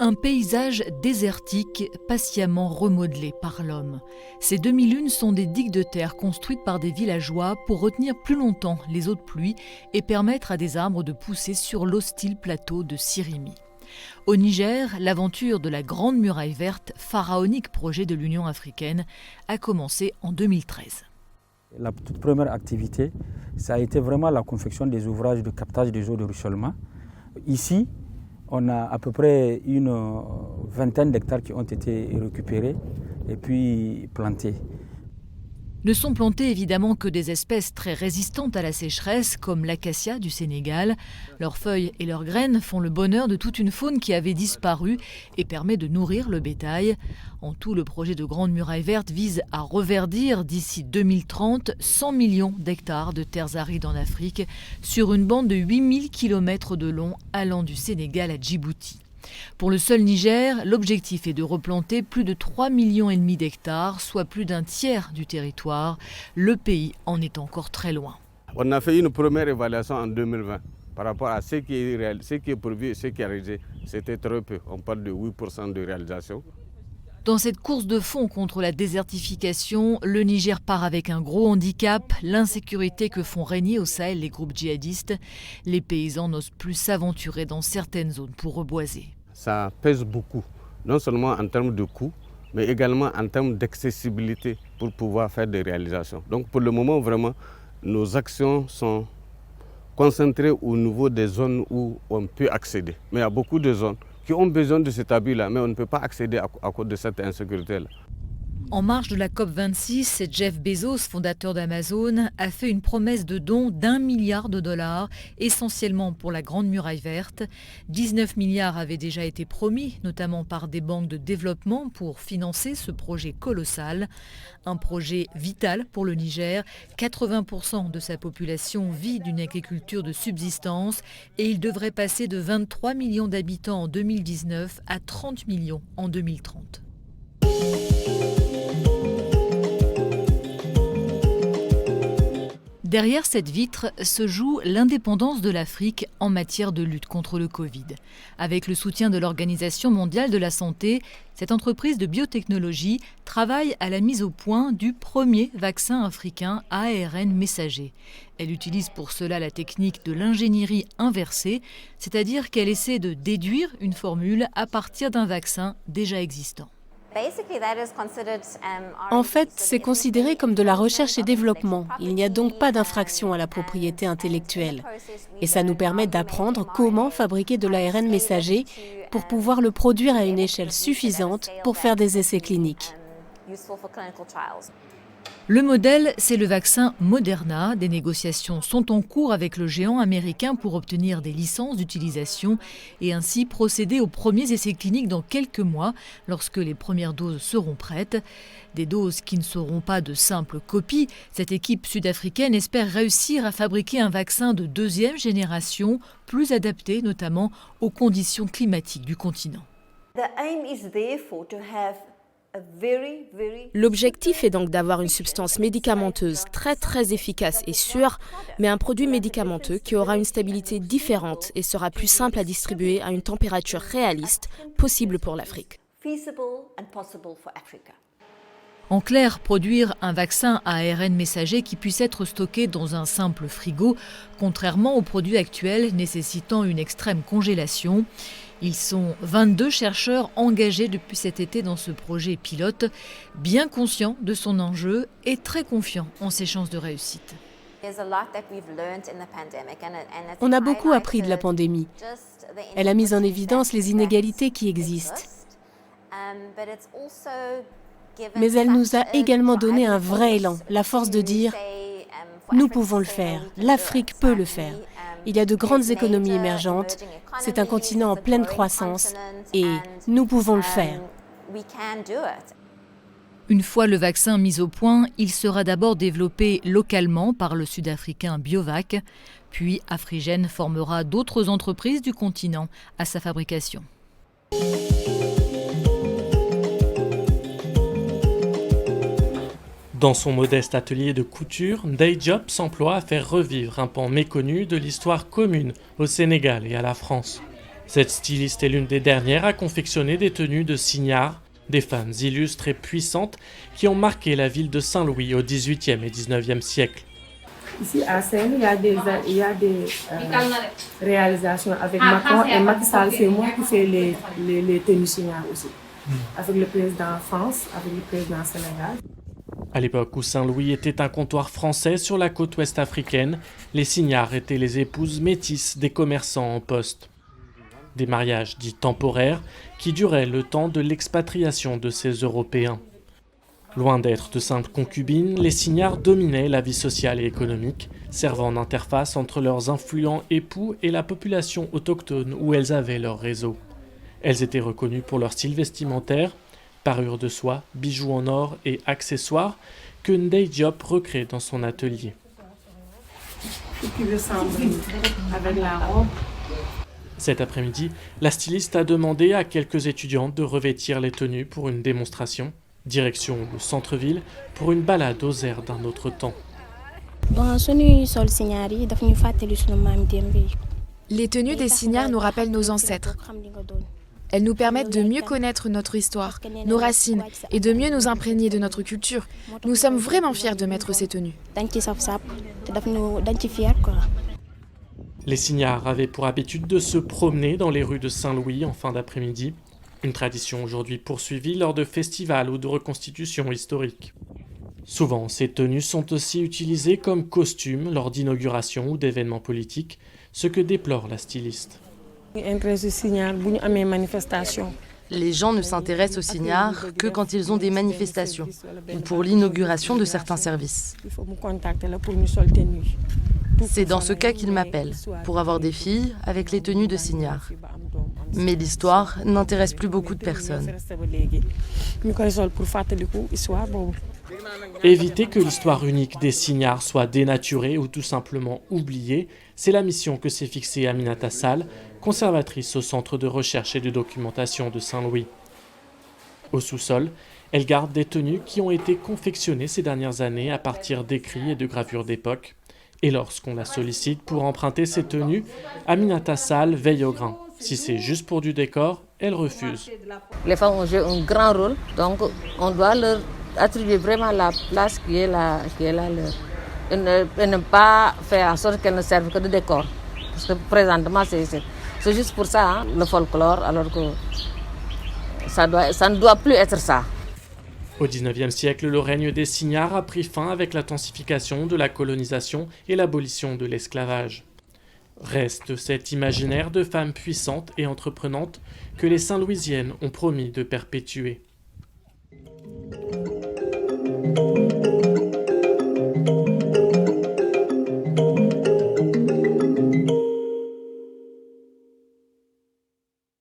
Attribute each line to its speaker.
Speaker 1: Un paysage désertique, patiemment remodelé par l'homme. Ces demi-lunes sont des digues de terre construites par des villageois pour retenir plus longtemps les eaux de pluie et permettre à des arbres de pousser sur l'hostile plateau de Sirimi. Au Niger, l'aventure de la Grande Muraille Verte, pharaonique projet de l'Union africaine, a commencé en 2013.
Speaker 2: La toute première activité, ça a été vraiment la confection des ouvrages de captage des eaux de ruissellement. Ici, on a à peu près une vingtaine d'hectares qui ont été récupérés et puis plantés.
Speaker 1: Ne sont plantées évidemment que des espèces très résistantes à la sécheresse, comme l'acacia du Sénégal. Leurs feuilles et leurs graines font le bonheur de toute une faune qui avait disparu et permet de nourrir le bétail. En tout, le projet de Grande Muraille Verte vise à reverdir d'ici 2030 100 millions d'hectares de terres arides en Afrique sur une bande de 8000 km de long allant du Sénégal à Djibouti. Pour le seul Niger, l'objectif est de replanter plus de 3,5 millions d'hectares, soit plus d'un tiers du territoire. Le pays en est encore très loin.
Speaker 3: On a fait une première évaluation en 2020 par rapport à ce qui est prévu et ce qui est réalisé. C'était très peu, on parle de 8% de réalisation.
Speaker 1: Dans cette course de fond contre la désertification, le Niger part avec un gros handicap, l'insécurité que font régner au Sahel les groupes djihadistes. Les paysans n'osent plus s'aventurer dans certaines zones pour reboiser.
Speaker 3: Ça pèse beaucoup, non seulement en termes de coûts, mais également en termes d'accessibilité pour pouvoir faire des réalisations. Donc pour le moment, vraiment, nos actions sont concentrées au niveau des zones où on peut accéder. Mais il y a beaucoup de zones qui ont besoin de cet abri-là, mais on ne peut pas accéder à cause de cette insécurité-là.
Speaker 1: En marge de la COP26, Jeff Bezos, fondateur d'Amazon, a fait une promesse de don d'1 milliard de dollars, essentiellement pour la Grande Muraille Verte. 19 milliards avaient déjà été promis, notamment par des banques de développement pour financer ce projet colossal. Un projet vital pour le Niger. 80% de sa population vit d'une agriculture de subsistance et il devrait passer de 23 millions d'habitants en 2019 à 30 millions en 2030. Derrière cette vitre se joue l'indépendance de l'Afrique en matière de lutte contre le Covid. Avec le soutien de l'Organisation mondiale de la santé, cette entreprise de biotechnologie travaille à la mise au point du premier vaccin africain à ARN messager. Elle utilise pour cela la technique de l'ingénierie inversée, c'est-à-dire qu'elle essaie de déduire une formule à partir d'un vaccin déjà existant.
Speaker 4: En fait, c'est considéré comme de la recherche et développement. Il n'y a donc pas d'infraction à la propriété intellectuelle. Et ça nous permet d'apprendre comment fabriquer de l'ARN messager pour pouvoir le produire à une échelle suffisante pour faire des essais cliniques.
Speaker 1: Le modèle, c'est le vaccin Moderna. Des négociations sont en cours avec le géant américain pour obtenir des licences d'utilisation et ainsi procéder aux premiers essais cliniques dans quelques mois, lorsque les premières doses seront prêtes. Des doses qui ne seront pas de simples copies. Cette équipe sud-africaine espère réussir à fabriquer un vaccin de deuxième génération, plus adapté notamment aux conditions climatiques du continent.
Speaker 4: L'objectif est donc d'avoir une substance médicamenteuse très efficace et sûre, mais un produit médicamenteux qui aura une stabilité différente et sera plus simple à distribuer à une température réaliste, possible pour l'Afrique.
Speaker 1: En clair, produire un vaccin à ARN messager qui puisse être stocké dans un simple frigo, contrairement aux produits actuels nécessitant une extrême congélation. Ils sont 22 chercheurs engagés depuis cet été dans ce projet pilote, bien conscients de son enjeu et très confiants en ses chances de réussite.
Speaker 4: On a beaucoup appris de la pandémie. Elle a mis en évidence les inégalités qui existent. Mais elle nous a également donné un vrai élan, la force de dire « Nous pouvons le faire, l'Afrique peut le faire ». Il y a de grandes économies émergentes, c'est un continent en pleine croissance et nous pouvons le faire.
Speaker 1: Une fois le vaccin mis au point, il sera d'abord développé localement par le Sud-Africain Biovac, puis Afrigen formera d'autres entreprises du continent à sa fabrication.
Speaker 5: Dans son modeste atelier de couture, Ndeye Diop s'emploie à faire revivre un pan méconnu de l'histoire commune au Sénégal et à la France. Cette styliste est l'une des dernières à confectionner des tenues de signards, des femmes illustres et puissantes qui ont marqué la ville de Saint-Louis au XVIIIe et XIXe siècle.
Speaker 6: Ici à Saint-Louis, il y a des réalisations avec Macron et Macky Sall. C'est moi qui fais les tenues signards aussi. Avec le président France, avec le président Sénégal.
Speaker 5: À l'époque où Saint-Louis était un comptoir français sur la côte ouest africaine, les signards étaient les épouses métisses des commerçants en poste. Des mariages dits temporaires qui duraient le temps de l'expatriation de ces Européens. Loin d'être de simples concubines, les signards dominaient la vie sociale et économique, servant d'interface entre leurs influents époux et la population autochtone où elles avaient leur réseau. Elles étaient reconnues pour leur style vestimentaire, parures de soie, bijoux en or et accessoires que Ndeye Diop recrée dans son atelier.
Speaker 6: Avec la robe.
Speaker 5: Cet après-midi, la styliste a demandé à quelques étudiantes de revêtir les tenues pour une démonstration. Direction le centre-ville pour une balade aux airs d'un autre temps.
Speaker 7: Les tenues des signards nous rappellent nos ancêtres. Elles nous permettent de mieux connaître notre histoire, nos racines et de mieux nous imprégner de notre culture. Nous sommes vraiment fiers de mettre ces tenues.
Speaker 5: Les signards avaient pour habitude de se promener dans les rues de Saint-Louis en fin d'après-midi. Une tradition aujourd'hui poursuivie lors de festivals ou de reconstitutions historiques. Souvent, ces tenues sont aussi utilisées comme costumes lors d'inauguration ou d'événements politiques, ce que déplore la styliste.
Speaker 8: Les gens ne s'intéressent aux signards que quand ils ont des manifestations ou pour l'inauguration de certains services. C'est dans ce cas qu'ils m'appellent, pour avoir des filles avec les tenues de signards. Mais l'histoire n'intéresse plus beaucoup de personnes.
Speaker 5: Éviter que l'histoire unique des signards soit dénaturée ou tout simplement oubliée, c'est la mission que s'est fixée Aminata Sall, conservatrice au Centre de recherche et de documentation de Saint-Louis. Au sous-sol, elle garde des tenues qui ont été confectionnées ces dernières années à partir d'écrits et de gravures d'époque. Et lorsqu'on la sollicite pour emprunter ces tenues, Aminata Sall veille au grain. Si c'est juste pour du décor, elle refuse.
Speaker 9: Les femmes ont joué un grand rôle, donc on doit leur attribuer vraiment la place qui est là leur. Et ne pas faire en sorte qu'elles ne servent que de décor. Parce que présentement, c'est juste pour ça, le folklore, alors que ça ne doit plus être ça.
Speaker 5: Au XIXe siècle, le règne des signards a pris fin avec l'intensification de la colonisation et l'abolition de l'esclavage. Reste cet imaginaire de femmes puissantes et entreprenantes que les Saint-Louisiennes ont promis de perpétuer.